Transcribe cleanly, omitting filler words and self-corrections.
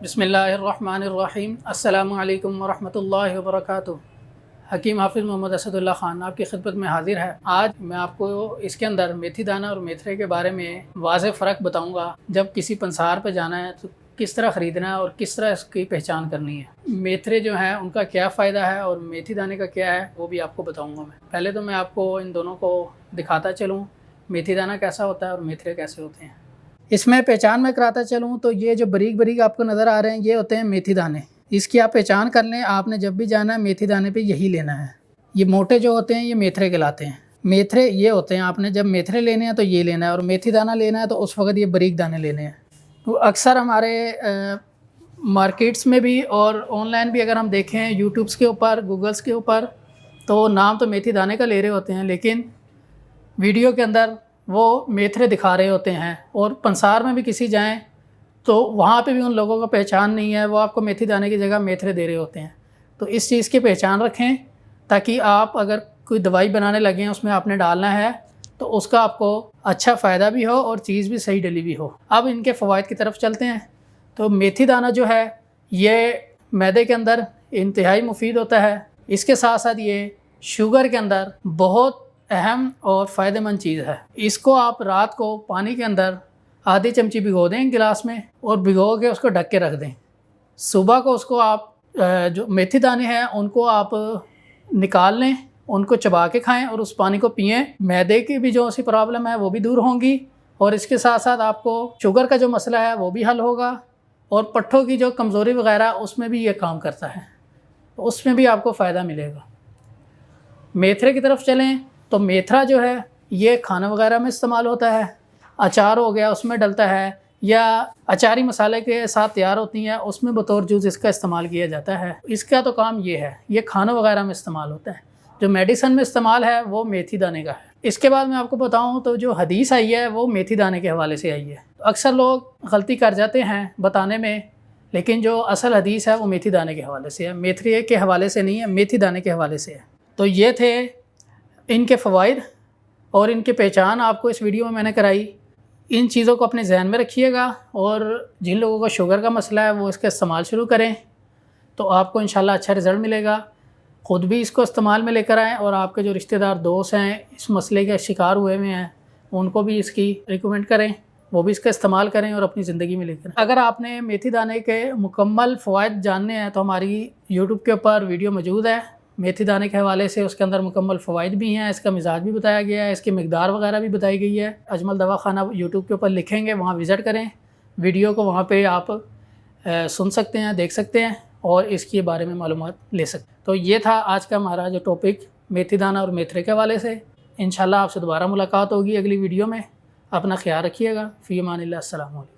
बिस्मिल्लाहिर्रहमानिर्रहीम। अस्सलामु अलैकुम वरहमतुल्लाहि वबरकातुहू। हकीम हाफिज़ मोहम्मद असदुल्ला ख़ान आपकी खिदमत में हाज़िर है। आज मैं आपको इसके अंदर मेथी दाना और मेथरे के बारे में वाज़ेह फ़र्क बताऊंगा। जब किसी पंसार पर जाना है तो किस तरह ख़रीदना है और किस तरह इसकी पहचान करनी है। मेथरे जो हैं उनका क्या फ़ायदा है और मेथी दाने का क्या है वो भी आपको बताऊँगा। मैं पहले तो मैं आपको इन दोनों को दिखाता चलूँ, मेथी दाना कैसा होता है और मेथरे कैसे होते हैं। इसमें पहचान में कराता चलूँ तो ये जो बारीक बारीक आपको नज़र आ रहे हैं ये होते हैं मेथी दाने। इसकी आप पहचान कर लें। आपने जब भी जाना है मेथी दाने पे यही लेना है। ये मोटे जो होते हैं ये मेथरे कहलाते हैं। मेथरे ये होते हैं, आपने जब मेथरे लेने हैं तो ये लेना है, और मेथी दाना लेना है तो उस वक्त ये बारीक दाने लेने हैं। तो अक्सर हमारे मार्केट्स में भी और ऑनलाइन भी अगर हम देखें यूट्यूब्स के ऊपर, गूगल्स के ऊपर, तो नाम तो मेथी दाने का ले रहे होते हैं लेकिन वीडियो के अंदर वो मेथरे दिखा रहे होते हैं। और पंसार में भी किसी जाएं तो वहाँ पे भी उन लोगों को पहचान नहीं है, वो आपको मेथी दाने की जगह मेथरे दे रहे होते हैं। तो इस चीज़ की पहचान रखें ताकि आप अगर कोई दवाई बनाने लगे उसमें आपने डालना है तो उसका आपको अच्छा फ़ायदा भी हो और चीज़ भी सही डली भी हो। अब इनके फ़वाइद की तरफ चलते हैं। तो मेथी दाना जो है ये मैदे के अंदर इंतहाई मुफीद होता है। इसके साथ साथ ये शुगर के अंदर बहुत अहम और फ़ायदेमंद चीज़ है। इसको आप रात को पानी के अंदर आधी चमची भिगो दें गिलास में और भिगो के उसको ढक के रख दें। सुबह को उसको आप जो मेथी दाने हैं उनको आप निकाल लें, उनको चबा के खाएं और उस पानी को पिएं। मैदे की भी जो सी प्रॉब्लम है वो भी दूर होंगी और इसके साथ साथ आपको शुगर का जो मसला है वो भी हल होगा और पट्ठों की जो कमज़ोरी वगैरह उसमें भी ये काम करता है, तो उसमें भी आपको फ़ायदा मिलेगा। मेथरे की तरफ चलें तो मेथरा जो है ये खाना वगैरह में इस्तेमाल होता है। अचार हो गया उसमें डलता है, या अचारी मसाले के साथ तैयार होती हैं उसमें बतौर जूस इसका इस्तेमाल किया जाता है। इसका तो काम ये है, ये खाना वगैरह में इस्तेमाल होता है। जो मेडिसन में इस्तेमाल है वो मेथी दाने का है। इसके बाद मैं आपको बताऊं तो जो हदीस आई है वो मेथी दाने के हवाले से आई है। तो अक्सर लोग गलती कर जाते हैं बताने में, लेकिन जो असल हदीस है वो मेथी दाने के हवाले से है, मेथरे के हवाले से नहीं है, मेथी दाने के हवाले से है। तो ये थे इनके फ़वाइद और इनकी पहचान आपको इस वीडियो में मैंने कराई। इन चीज़ों को अपने जहन में रखिएगा और जिन लोगों को शुगर का मसला है वो इसका इस्तेमाल शुरू करें तो आपको इंशाल्लाह अच्छा रिज़ल्ट मिलेगा। ख़ुद भी इसको इस्तेमाल में लेकर आएँ और आपके जो रिश्तेदार दोस्त हैं इस मसले के शिकार हुए हुए हैं उनको भी इसकी रिकमेंड करें, वो भी इसका इस्तेमाल करें और अपनी ज़िंदगी में लेकर। अगर आपने मेथी दाने के मुकम्मल फ़वाइद जानने हैं तो हमारी यूट्यूब के ऊपर वीडियो मौजूद है मेथी दाने के हवाले से। उसके अंदर मुकम्मल फ़वाइद भी हैं, इसका मिजाज भी बताया गया है, इसकी मिकदार वगैरह भी बताई गई है। अजमल दवा खाना यूट्यूब के ऊपर लिखेंगे, वहाँ विज़िट करें, वीडियो को वहाँ पे आप सुन सकते हैं, देख सकते हैं और इसके बारे में मालूमात ले सकते हैं। तो ये था आज का हमारा जो टॉपिक मेथी दाना और मेथरे के हवाले से। इंशाल्लाह आपसे दोबारा मुलाकात होगी अगली वीडियो में। अपना ख्याल रखिएगा। फ़ी अमानिल्लाह। अस्सलामु अलैकुम।